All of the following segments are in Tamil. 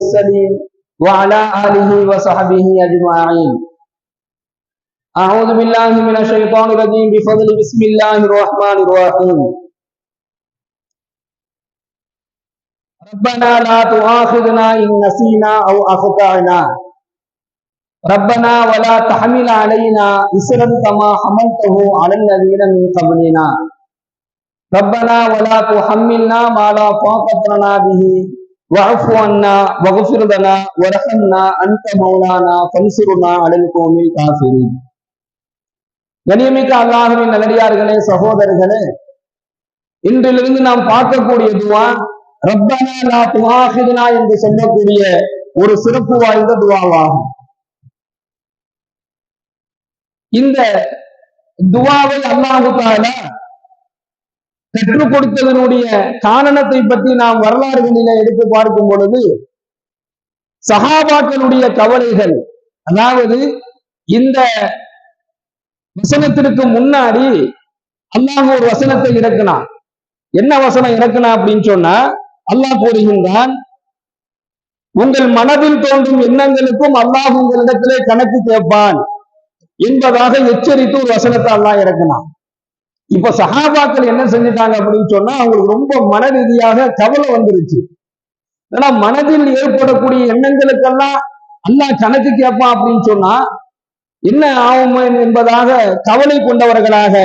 المرسلين وعلى آله وصحبه أجمعين. أعوذ بالله من الشيطان الرجيم بفضل بسم الله الرحمن الرحيم. ربنا لا تؤاخذنا إن نسينا أو أخطأنا ربنا ولا تحمل علينا إصرا كما حملته على الذين من قبلنا ربنا ولا تحملنا ما لا طاقة لنا به واعف عنا واغفر لنا وارحمنا أنت مولانا فانصرنا على القوم الكافرين. கண்ணியமிக்க அல்லாஹ்வின் நல்லடியார்களே, சகோதரர்களே, இன்றிலிருந்து நாம் பார்க்கக்கூடிய துவா ரப்பனா லா துஆஹிதுனா என்று சொல்லக்கூடிய ஒரு சிறப்பு வாய்ந்த துவாவாகும். இந்த துவாவை அல்லாஹ் தஆலா கற்றுக் கொடுத்ததனுடைய காரணத்தை பற்றி நாம் வரலாறுகளில எடுத்து பார்க்கும் பொழுது, சஹாபாக்களுடைய கவலைகள், அதாவது இந்த வசனத்திற்கு முன்னாடி அல்லாஹ் ஒரு வசனத்தை இறக்கினான். என்ன வசனம் இறக்கினா அப்படின்னு சொன்னா, அல்லாஹ் கூறுகின்றான், உங்கள் மனதில் தோன்றும் எண்ணங்களுக்கும் அல்லாஹ் உங்களிடத்திலே கணக்கு கேட்பான் என்பதாக எச்சரித்து ஒரு வசனத்தை அல்லாஹ் இறக்கினான். இப்ப சஹாபாக்கள் என்ன செஞ்சுட்டாங்க அப்படின்னு சொன்னா, அவங்களுக்கு ரொம்ப மன ரீதியாக கவலை வந்துருச்சு. ஏன்னா மனதில் ஏற்படக்கூடிய எண்ணங்களுக்கெல்லாம் அல்லாஹ் கணக்கு கேட்பான் அப்படின்னு சொன்னா என்ன ஆகும் என்பதாக கவலை கொண்டவர்களாக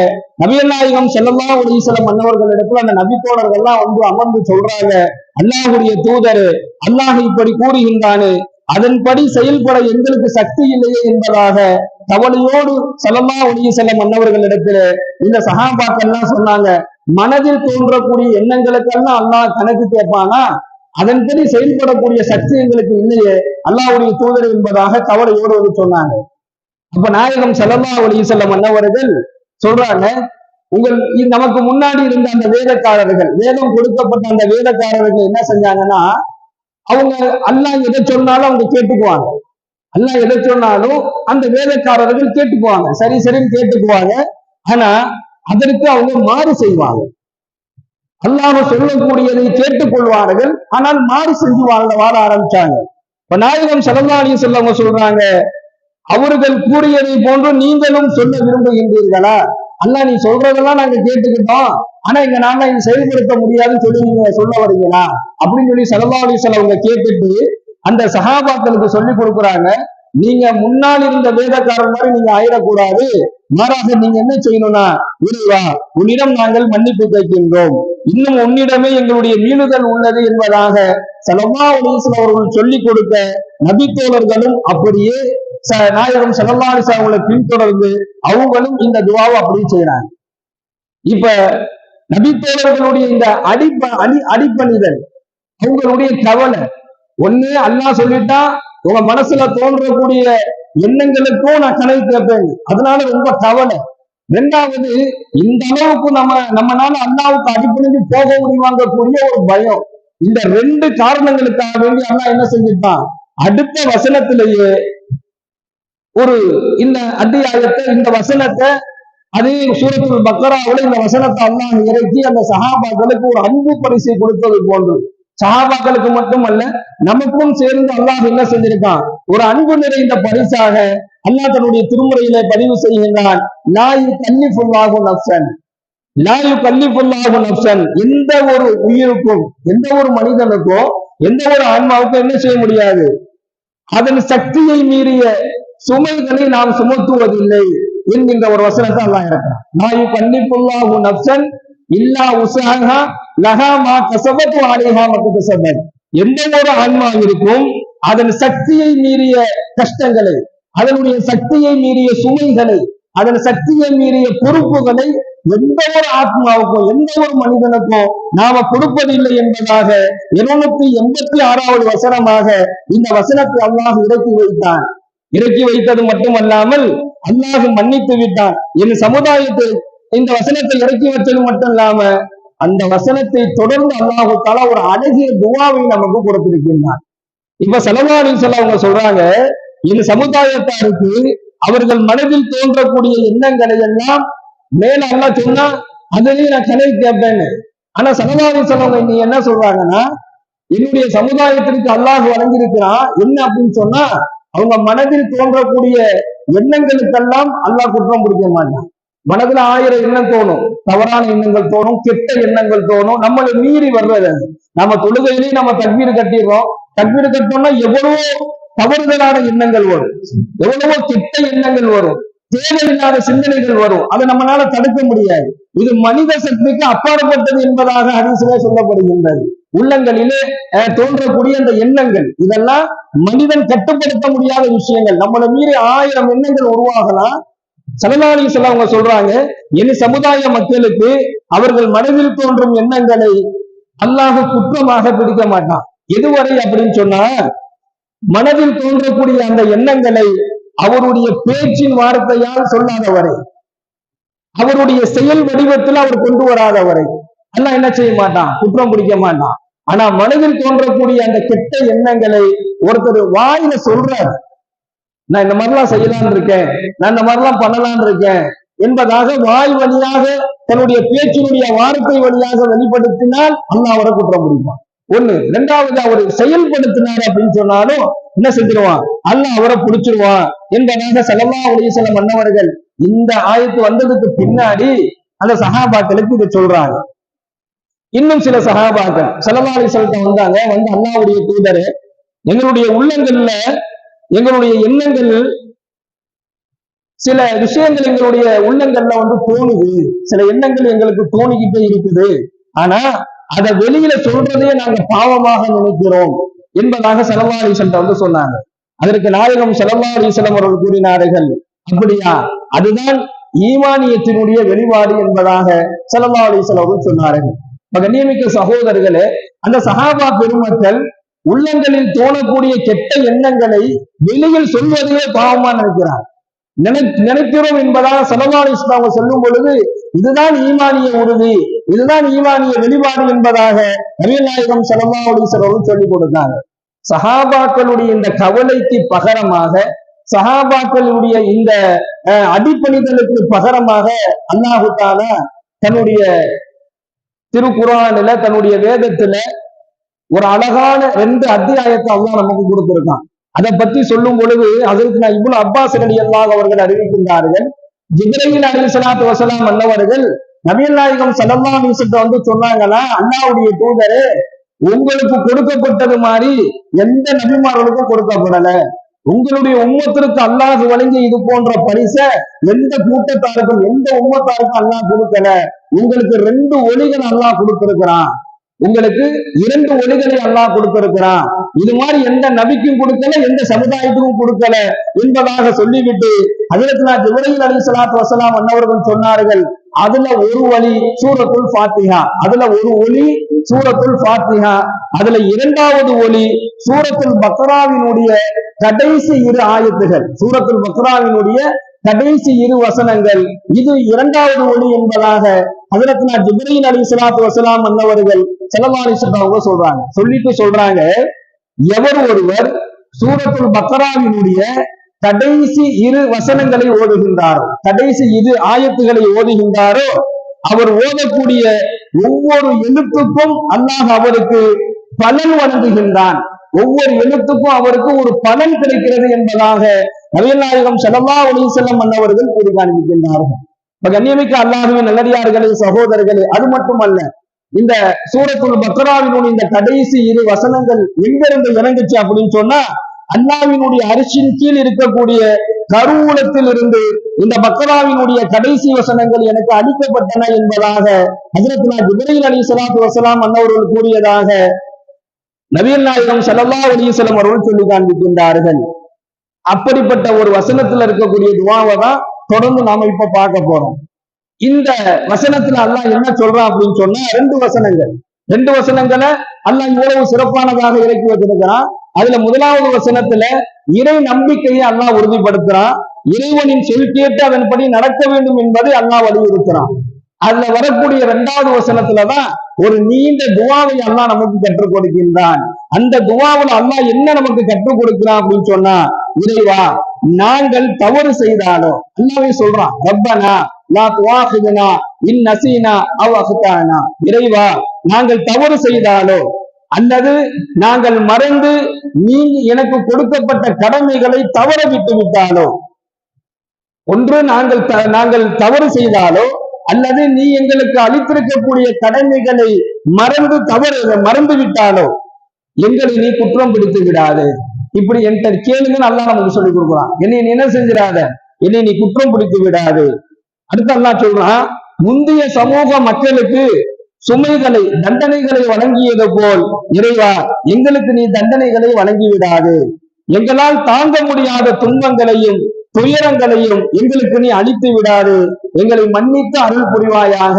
நபிகள் நாயகம் ஸல்லல்லாஹு அலைஹி வஸல்லம் அன்னவர்களிடத்துல அந்த நபி தோழர்கள்லாம் வந்து அமர்ந்து சொல்றாங்க, அல்லாஹ்வுடைய தூதர், அல்லாஹ் இப்படி கூறுகின்றானே, அதன்படி செயல்பட எங்களுக்கு சக்தி இல்லையே என்பதாக கவலையோடு ஸல்லல்லாஹு அலைஹி வஸல்லம் அன்னவர்களிடத்துல இந்த சஹாபாக்கள்லாம் சொன்னாங்க, மனதில் தோன்றக்கூடிய எண்ணங்களுக்கெல்லாம் அல்லாஹ் கணக்கு கேட்பானா, அதன்படி செயல்படக்கூடிய சக்தி எங்களுக்கு இல்லையே அல்லாஹ்வுடைய தூதர் என்பதாக கவலையோடு வந்து சொன்னாங்க. அப்ப நாயகம் ஸல்லல்லாஹு அலைஹி வஸல்லம் அன்னவர்கள் சொல்றாங்க, நமக்கு முன்னாடி இருந்த அந்த வேதக்காரர்கள், வேதம் கொடுக்கப்பட்ட அந்த வேதக்காரர்கள் என்ன செஞ்சாங்கன்னா, அவங்க அல்லாஹ் எதை சொன்னாலும் அவங்க கேட்டுக்குவாங்க. அல்லாஹ் எதை சொன்னாலும் அந்த வேதக்காரர்கள் கேட்டுக்குவாங்க, சரி சரின்னு கேட்டுக்குவாங்க. ஆனா அதற்கு அவங்க மாறு செய்வாங்க. அல்லாஹ் சொல்லக்கூடியதை கேட்டுக்கொள்வார்கள், ஆனால் மாறு செஞ்சு வாழ ஆரம்பிச்சாங்க. இப்ப நாயகம் ஸல்லல்லாஹு அலைஹி வஸல்லம் சொல்றாங்க, அவர்கள் கூறியதை போன்று நீங்களும் சொல்ல விரும்புகின்றீர்களா? அல்லாஹ் நீ சொல்றதெல்லாம் நாங்க கேட்டுக்கிட்டோம், ஆனா இங்க நாங்க இங்க செயல்படுத்த முடியாதுன்னு சொல்லி நீங்க சொல்ல வரீங்களா அப்படின்னு சொல்லி ஸல்லல்லாஹு அலைஹி வஸல்லம் அவங்க கேட்டுட்டு அந்த சஹாபாக்களுக்கு சொல்லி கொடுக்குறாங்க, நீங்க முன்னால் இருந்த வேதக்காரர் மாதிரி நீங்க ஆயிடக்கூடாது. மாறாக நீங்க என்ன செய்யணும்னா, இறைவா உன்னிடம் நாங்கள் மன்னிப்பு கேட்கின்றோம், இன்னும் உன்னிடமே எங்களுடைய மீளுதல் உள்ளது என்பதாக ஸல்லல்லாஹு அலைஹி வஸல்லம் அவர்கள் சொல்லிக் கொடுக்க நபித்தோழர்களும் அப்படியே நாயகம் ஸல்லல்லாஹு அலைஹி வஸல்லம் அவங்களை பின்தொடர்ந்து அவங்களும் இந்த துவாவை அப்படியே செய்யறாங்க. இப்ப நபித்தோழர்களுடைய இந்த அடிப்பணிதல், அவங்களுடைய கவலை, ஒண்ணு அல்லாஹ் சொல்லிட்டா உங்க மனசுல தோன்றக்கூடிய எண்ணங்களுக்கும் நான் கணக்கு கேட்பேன், அதனால ரொம்ப கவலை. ரெண்டாவது, இந்த அளவுக்கு நம்மனால அல்லாவுக்கு அடிப்பணிந்து போக முடியுமாங்கக்கூடிய ஒரு பயம். இந்த ரெண்டு காரணங்களுக்காக வேண்டி அல்லாஹ் என்ன செஞ்சிட்டான், அடுத்த வசனத்திலேயே ஒரு இந்த அத்தியாயத்தை, இந்த வசனத்தை, அதே சூரத்துல் பக்கராவுல இந்த வசனத்தை அல்லாஹ் இறக்கி அந்த சஹாபாக்களுக்கு ஒரு அன்பு பரிசை கொடுத்தது போன்று, சஹாபாக்களுக்கு மட்டுமல்ல நமக்கும் சேர்ந்து அல்லாஹ் என்ன செஞ்சிருக்கான், ஒரு அன்பு நிறைந்த பரிசாக அல்லாஹ் தன்னுடைய திருமுறையில பதிவு செய்கின்றான், லா யுகல்லிஃபுல்லாஹு நஃப்ஸன், லா யுகல்லிஃபுல்லாஹு நஃப்ஸன், எந்த ஒரு உயிருக்கும், எந்த ஒரு மனிதனுக்கும், எந்த ஒரு ஆன்மாவுக்கும் என்ன செய்ய முடியாது, அதன் சக்தியை மீறிய சுமைகளை நாம் சுமத்துவதில்லை என்கின்ற ஒரு வசனத்தை அல்லாஹ் இறக்கிறான். லா யுகல்லிஃபுல்லாஹு நஃப்ஸன் இல்லா உஸஹா லஹா மா கஸபத் வ அலைஹா மா கஸபத், எந்த ஒரு ஆன்மாவிற்கும் அதன் சக்தியை மீறிய கஷ்டங்களை, அதனுடைய சக்தியை மீறிய சுமைகளை, அதன் சக்தியை மீறிய பொறுப்புகளை எந்த ஒரு ஆத்மாவுக்கும், எந்த ஒரு மனிதனுக்கும் நாம கொடுப்பதில்லை என்பதாக 286வது வசனமாக இந்த வசனத்தை அல்லாஹ் இறக்கி வைத்தான். இறக்கி வைத்தது மட்டுமல்லாமல் அல்லாஹ் மன்னித்து விட்டான். என் சமுதாயத்தை இந்த வசனத்தை இறக்கி வச்சது மட்டும் இல்லாம அந்த வசனத்தை தொடர்ந்து அல்லாஹு தஆலா ஒரு அழகிய துஆவை நமக்கு கொடுத்திருக்கின்றான். இப்ப ஸல்லல்லாஹு அலைஹி வஸல்லம் அவங்க சொல்றாங்க, என் சமுதாயத்தாருக்கு அவர்கள் மனதில் தோன்றக்கூடிய எண்ணங்களை எல்லாம் மேல அல்லாஹ் சொன்னா அதுலயும் நான் கணக்கு கேட்பேன்னு. ஆனா ஸல்லல்லாஹு அலைஹி வஸல்லம் நீ என்ன சொல்றாங்கன்னா, என்னுடைய சமுதாயத்திற்கு அல்லாஹ் வழங்கியிருக்கிறான் என்ன அப்படின்னு சொன்னா, அவங்க மனதில் தோன்றக்கூடிய எண்ணங்களுக்கெல்லாம் அல்லாஹ் குற்றம் பிடிக்க மாட்டான். மனதுல 1000 எண்ணம் தோணும், தவறான எண்ணங்கள் தோணும், கெட்ட எண்ணங்கள் தோணும், நம்மளை மீறி வர்றது. நம்ம தொழுகையிலேயே நம்ம தக்பீர் கட்டிடுறோம். தக்பீர் கட்டோம்னா எவ்வளவோ தவறுதலான எண்ணங்கள் வரும், எவ்வளவோ கெட்ட எண்ணங்கள் வரும், தேவையில்லாத சிந்தனைகள் வரும். அதை நம்மளால தடுக்க முடியாது. இது மனித சக்திக்கு அப்பாற்பட்டது என்பதாக ஹதீஸிலே சொல்லப்படுகின்றது. உள்ளங்களிலே தோன்றக்கூடிய அந்த எண்ணங்கள் இதெல்லாம் மனிதன் கட்டுப்படுத்த முடியாத விஷயங்கள். நம்மளை மீறி 1000 எண்ணங்கள் உருவாகலாம். ஸல்லல்லாஹு அலைஹி வஸல்லம் அவங்க சொல்றாங்க, என் சமுதாய மக்களுக்கு அவர்கள் மனதில் தோன்றும் எண்ணங்களை அல்லாஹ் குற்றமாக பிடிக்க மாட்டான். எதுவரை அப்படின்னு சொன்னா, மனதில் தோன்றக்கூடிய அந்த எண்ணங்களை அவருடைய பேச்சின் வார்த்தையால் சொல்லாதவரை, அவருடைய செயல் வடிவத்தில் அவர் கொண்டு வராதவரை அல்லாஹ் என்ன செய்ய மாட்டான், குற்றம் பிடிக்க மாட்டான். ஆனா மனதில் தோன்றக்கூடிய அந்த கெட்ட எண்ணங்களை ஒருத்தர் வாயில சொல்றார், நான் இந்த மாதிரிலாம் செய்யலான் இருக்கேன், நான் இந்த மாதிரிலாம் பண்ணலான் இருக்கேன் என்பதாக வாய் வழியாக தன்னுடைய பேச்சினுடைய வார்த்தை வழியாக வெளிப்படுத்தினால் அல்லாஹ் அவரை குற்றம் பிடிப்பான். ஒண்ணு. ரெண்டாவது, அவர் செயல்படுத்தினார் அப்படின்னு சொன்னாலும் என்ன செஞ்சிருவான், அல்லாஹ் அவரை பிடிச்சிருவான் என்பதாக ஸல்லல்லாஹு அலைஹி வஸல்லம் அன்னவர்கள் இந்த ஆயத்து வந்ததுக்கு பின்னாடி அந்த சஹாபாக்களுக்கு இதை சொல்றாங்க. இன்னும் சில சஹாபாக்கள் ஸல்லல்லாஹு அலைஹி வஸல்லம் வந்தாங்க, வந்து அல்லாஹ்வுடைய தூதரே, எங்களுடைய உள்ளங்கள்ல எங்களுடைய எண்ணங்கள் சில விஷயங்கள் எங்களுடைய உள்ளங்கள்ல வந்து தோணுது, சில எண்ணங்கள் எங்களுக்கு தோணிக்கிட்டே இருக்குது, ஆனா அதை வெளியில சொல்றதே நாங்க பாவமாக நினைக்கிறோம் என்பதாக ஸல்லல்லாஹு அலைஹி வஸல்லம் வந்து சொன்னாங்க. அதற்கு நாயகம் ஸல்லல்லாஹு அலைஹி வஸல்லம் அவர்கள் கூறினார்கள், அப்படியா, அதுதான் ஈமானியத்தினுடைய வெளிப்பாடு என்பதாக ஸல்லல்லாஹு அலைஹி வஸல்லம் அவர்கள் சொன்னார்கள். கண்ணியமிக்க சகோதரர்களே, அந்த சஹாபா பெருமக்கள் உள்ளங்களில் தோணக்கூடிய கெட்ட எண்ணங்களை வெளியில் சொல்வதையே பாவமா நினைக்கிறார், நினைக்கிறோம் என்பதாக ஸல்லல்லாஹு அலைஹி வஸல்லம் அவங்க சொல்லும் பொழுது இதுதான் ஈமானிய உறுதி, இதுதான் ஈமானிய வெளிப்பாடு என்பதாக நபிகள் நாயகம் ஸல்லல்லாஹு அலைஹி வஸல்லம் சொல்லிக் கொடுத்தாங்க. சஹாபாக்களுடைய இந்த கவலைக்கு பகரமாக, சஹாபாக்களுடைய இந்த அடிப்பணிதலுக்கு பகரமாக அல்லாஹு தஆலா தன்னுடைய திருக்குர்ஆனில, தன்னுடைய வேதத்துல ஒரு அழகான 2 அத்தியாயத்தை அல்லாஹ் நமக்கு கொடுத்திருக்கான். அதை பத்தி சொல்லும் பொழுது அதற்கு இப்னு அப்பாஸ் ரலியல்லாஹு அவர்கள் அறிவிக்கின்றார்கள், ஜிப்ரீல் அலைஹிஸ்ஸலாத்து வஸலாம் அன்னவர்கள் நபிகள் நாயகம் ஸல்லல்லாஹு அலைஹி வஸல்லம் வந்து சொன்னாங்களா, அல்லாஹ்வுடைய தூதரே, உங்களுக்கு கொடுக்கப்பட்டது மாதிரி எந்த நபிமார்களுக்கும் கொடுக்கப்படல, உங்களுடைய உம்மத்திற்கு அல்லாஹ் வழங்கிய இது போன்ற பரிசை எந்த கூட்டத்தாருக்கும் எந்த உம்மத்தாருக்கும் அல்லாஹ் கொடுக்கல, உங்களுக்கு 2 ஒளிகள் அல்லாஹ் கொடுத்திருக்கிறான், உங்களுக்கு 2 ஒளிகளை அல்லாஹ் கொடுத்திருக்கிறான், இது மாதிரி எந்த நபிக்கும் கொடுக்கல, எந்த சமுதாயத்துக்கும் கொடுக்கல என்பதாக சொல்லிவிட்டு ஹஜ்ரத் ஜிப்ரீல் அலைஹிஸ்ஸலாத்து வஸலாம் அன்னவர்கள் சொன்னார்கள், அதுல ஒரு வழி சூரத்துல் ஃபாத்திஹா, அதுல ஒரு ஒளி சூரத்துல் ஃபாத்திஹா, அதுல 2வது ஒளி சூரத்துல் பக்ராவினுடைய கடைசி 2 ஆயத்துகள், சூரத்துல் பக்ராவினுடைய கடைசி 2 வசனங்கள், இது 2வது ஒளி என்பதாக ஹஜ்ரத் ஜிப்ரீல் அலைஹிஸ்ஸலாத்து வஸலாம் அன்னவர்கள் ஸல்லல்லாஹு அலைஹி வஸல்லம் சொல்றாங்க. சொல்லிட்டு சொல்றாங்க, எவர் ஒருவர் சூரத்துல் பக்ராவினுடைய கடைசி 2 வசனங்களை ஓதுகின்றாரோ, கடைசி 2 ஆயத்துகளை ஓதுகின்றாரோ, அவர் ஓதக்கூடிய ஒவ்வொரு எழுத்துக்கும் அல்லாஹ் அவருக்கு பலன் வழங்குகின்றான், ஒவ்வொரு எழுத்துக்கும் அவருக்கு ஒரு பலன் கிடைக்கிறது என்பதாக நபிகள் நாயகம் ஸல்லல்லாஹு அலைஹி வஸல்லம் அன்னவர்கள் கூறி காண்பிக்கின்றார்கள். கண்ணியமிக்க அல்லாஹ்வின் நல்லடியார்களே, சகோதரர்களே, அது மட்டுமல்ல, இந்த சூரத்துல் பக்ராவினுடைய இந்த கடைசி 2 வசனங்கள் எங்கிருந்து இறங்குச்சு அப்படின்னு சொன்னா, அல்லாஹ்வினுடைய அரிசின் கீழ் இருக்கக்கூடிய கருவூலத்தில் இருந்து இந்த பக்ராவினுடைய கடைசி வசனங்கள் எனக்கு அளிக்கப்பட்டன என்பதாக ஹஜ்ரத் ஜிப்ரீல் அலைஹிஸ்ஸலாத்து வஸலாம் அன்னவர்கள் கூறியதாக நபிகள் நாயகம் ஸல்லல்லாஹு அலைஹி வஸல்லம் அவர்கள் சொல்லி காண்பிக்கின்றார்கள். அப்படிப்பட்ட ஒரு வசனத்துல இருக்கக்கூடிய துஆவை தான் தொடர்ந்து நாம இப்ப பார்க்க போறோம். இந்த வசனத்துல அல்லாஹ் என்ன சொல்றான் அப்படின்னு சொன்னா, 2 வசனங்களை அல்லாஹ் இவ்வளவு சிறப்பானதாக இறக்கி வச்சிருக்கிறான். அதுல 1வது வசனத்துல இறை நம்பிக்கையை அல்லாஹ் உறுதிப்படுத்துறான், இறைவனின் சொல் கேட்டு அதன்படி நடக்க வேண்டும் என்பதை அல்லாஹ் வலியுறுத்துறான். அதுல வரக்கூடிய 2வது வசனத்துலதான் ஒரு நீண்ட துஆவை அல்லாஹ் நமக்கு கற்றுக் கொடுக்கின்றான். அந்த துஆவுல அல்லாஹ் என்ன நமக்கு கற்றுக் கொடுக்கிறான் அப்படின்னு சொன்னா, இறைவா, நாங்கள் தவறு செய்தாலோ, அல்லாஹ்வே சொல்றான், ரப்பனா லா துஆஹிதுனா இன் நஸீனா அவ் அக்தானா, இறைவா, நாங்கள் தவறு செய்தாலோ அல்லது நாங்கள் மறந்து நீ எனக்கு கொடுக்கப்பட்ட கடமைகளை தவற விட்டு விட்டாலோ, ஒன்று நாங்கள் தவறு செய்தாலோ அல்லது நீ எங்களுக்கு அளித்திருக்கக்கூடிய கடமைகளை மறந்து விட்டாலோ எங்களை நீ குற்றம் பிடித்து விடாது. இப்படி என்கிட்ட கேளுங்கன்னு அல்லாஹ் நமக்கு சொல்லி கொடுக்குறான். என்னை நீ என்ன செஞ்சிடாத, என்னை நீ குற்றம் பிடித்து விடாது. அடுத்து அல்லாஹ் சொல்றான், முந்தைய சமூக மக்களுக்கு சுமைகளை தண்டனைகளை வழங்கியது போல் இறைவா எங்களுக்கு நீ தண்டனைகளை வழங்கி விடாது. எங்களால் தாங்க முடியாத துன்பங்களையும் துயரங்களையும் எங்களுக்கு நீ அழித்து விடாது. எங்களை மன்னித்து அருள் புரிவாயாக.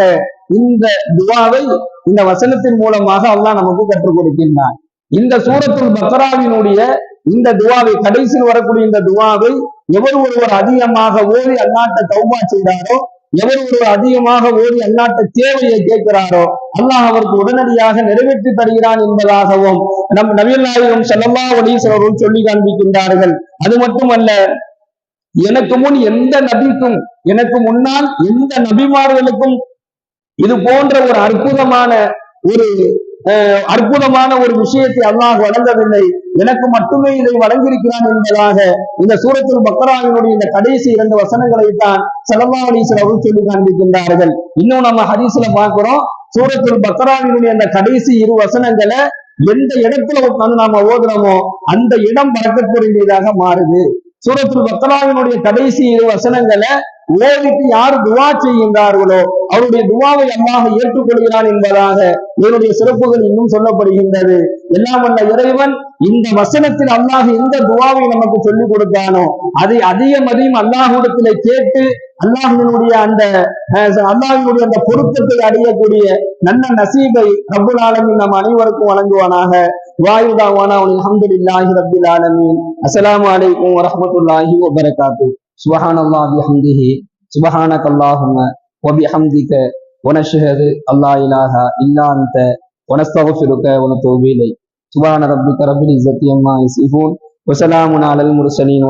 இந்த துவாவை இந்த வசனத்தின் மூலமாக அல்லாஹ் நமக்கு கற்றுக் கொடுக்கின்றான். இந்த சூரத்துல் பக்ராவினுடைய இந்த துவாவை, கடைசியில் வரக்கூடிய இந்த துவாவை எவர் ஒருவர் அதிகமாக ஓதி அல்லாஹ்ட்ட தௌபா செய்தாரோ, எவர் ஒருவர் அதிகமாக ஓதி அல்லாஹ்ட்ட தேவையை கேட்கிறாரோ அல்லாஹ் அவருக்கு உடனடியாக நிறைவேற்றி தருகிறான் என்பதாகவும் நம் நபிகள் நாயகம் ஸல்லல்லாஹு அலைஹி வஸல்லம் அவர்கள் சொல்லி காண்பிக்கின்றார்கள். அது மட்டுமல்ல, எனக்கு முன் எந்த நபிக்கும் எனக்கு முன்னால் எந்த நபிமார்களுக்கும் இது போன்ற ஒரு அற்புதமான ஒரு விஷயத்தை அல்லாஹ் வழங்கவில்லை, எனக்கு மட்டுமே இதை வழங்கியிருக்கிறான் என்பதாக இந்த சூரத்துல் பக்ராவினுடைய இந்த கடைசி 2 வசனங்களை தான் ஸல்லல்லாஹு அலைஹி வஸல்லம் அவர்கள் சொல்லி காண்பிக்கின்றார்கள். இன்னும் நம்ம ஹதீஸ்ல பார்க்கிறோம், சூரத்துல் பக்ராவினுடைய அந்த கடைசி 2 வசனங்களை எந்த இடத்துல உட்கார்ந்து நாம ஓதுறோமோ அந்த இடம் பரக்கத்துடையதாக மாறுது. சூரத்துல் பக்ராவினுடைய கடைசி 2 வசனங்களை ஓதிட்டு யார் துவா செய்கின்றார்களோ அவருடைய துவாவை அல்லாஹ் ஏற்றுக்கொள்கிறான் என்பதாக இதனுடைய சிறப்புகள் இன்னும் சொல்லப்படுகின்றது. எல்லாம் வல்ல இறைவன் இந்த வசனத்தில் அல்லாஹ் எந்த துவாவை நமக்கு சொல்லிக் கொடுத்தானோ அதை அதிகம் அல்லாஹ்விடத்திலே கேட்டு அல்லாஹ்வினுடைய அந்த பொருத்தத்தை அடையக்கூடிய நல்ல நசீபை ரப்புல் ஆலமீன் நம் அனைவருக்கும் வழங்குவானாக. வாயுதாவானா அல்ஹம்துலில்லாஹி ரப்பில் ஆலமீன். அஸ்ஸலாமு அலைக்கும் வரஹ்மத்துல்லாஹி வபரகாத்துஹு. சுப்ஹானல்லாஹி வபிஹம்திஹி சுப்ஹானக்கல்லாஹும்ம வபிஹம்திக வனஷ்ஹது அல்லா இலாஹா இல்லா அன்த வனஸ்தக்ஃபிருக வனதூபு இலைக். சுப்ஹான ரப்பிக ரப்பில் இஸ்ஸத்தி அம்மா யசிஃபூன் வஸலாமுன் அலல் முர்ஸலீன்.